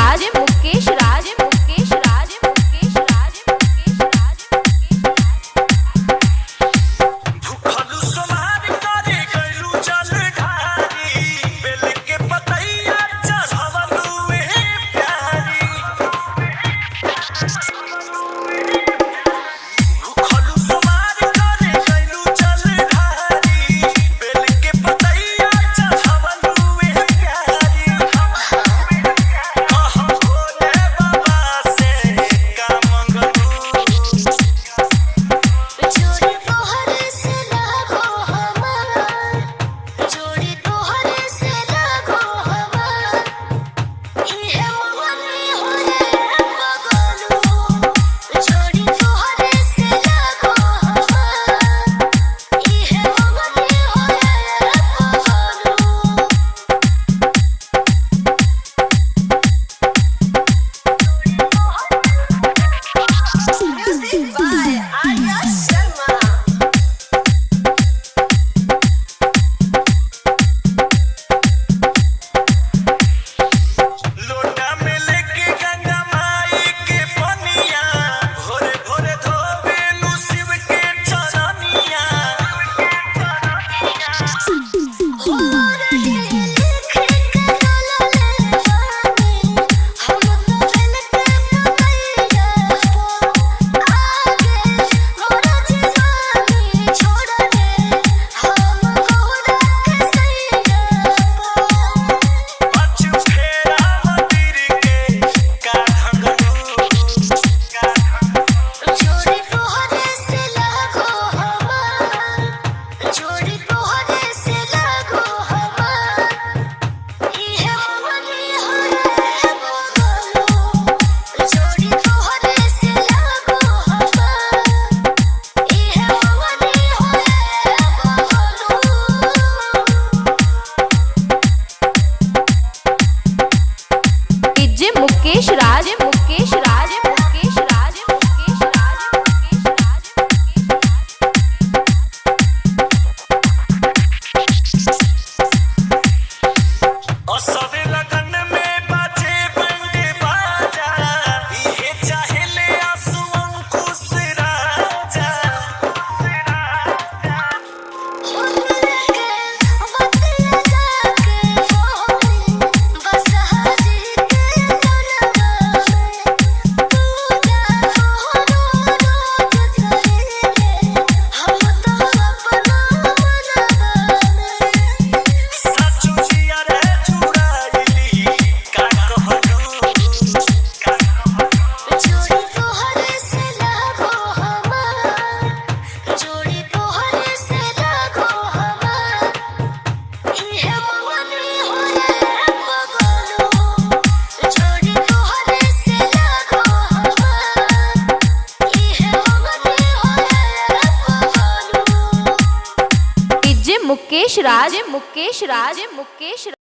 राज मुकेश राज मुकेश राज मुकेश राज मुकेश राज भूखलू सोमार करे गइलू जल ढारी बेल के पतैया चढ़वलू प्यारी भूखलू सोमार करे गइलू जल ढारी बेल के पतैया चढ़वलू प्यारी कहाँ भोले बाबा से का मंगलू जोड़ी तोहरे से लागो हमार जोड़ी तोहरे से लागो हमार इहे मनी होए बगलू जोड़ी तोहरे से लागो हमार इहे मनी होए बगलू म्यूजिक बाय आर्या शर्मा लोटा में लेके गंगा माई के पनिया भोरे भोरे धोबेलू शिव के चरनिया हो रही लिख के डोला ले जानी हम तो दिल के पतैया को आगे मोरा जीवानी छोड़ दे हम गोरा के सैया को बच फेरा मंदिर के का ढंगलू जोड़ी तोहरे से लागो हमार जोड़ी तोहरे से लागो हमार इहे मनी होए बगलू जोड़ी तोहरे से लागो हमार इहे मनी होए बगलू डीजे मुकेश राज मुकेश राज मुकेश राज मुकेश राज मुकेश राज और सबे लगन में बाजे बंदे बाजा इहे चाहेले आंसू अंकुश राजा उनके बतिया जाके बोली बस हाजी के मनवा में पूजा तोहरो रोज करेले हम तो अपना मनवा में सचू जिया रे चुड़ाइली का कहलू जोड़ी तोहरे से लागो हमार जोड़ी तोहरे से लागो हमार इहे मनी होए बगलू जोड़ी तोहरे से लागो हमार इहे मनी होए बगलू डीजे मुकेश राज मुकेश राज मुकेश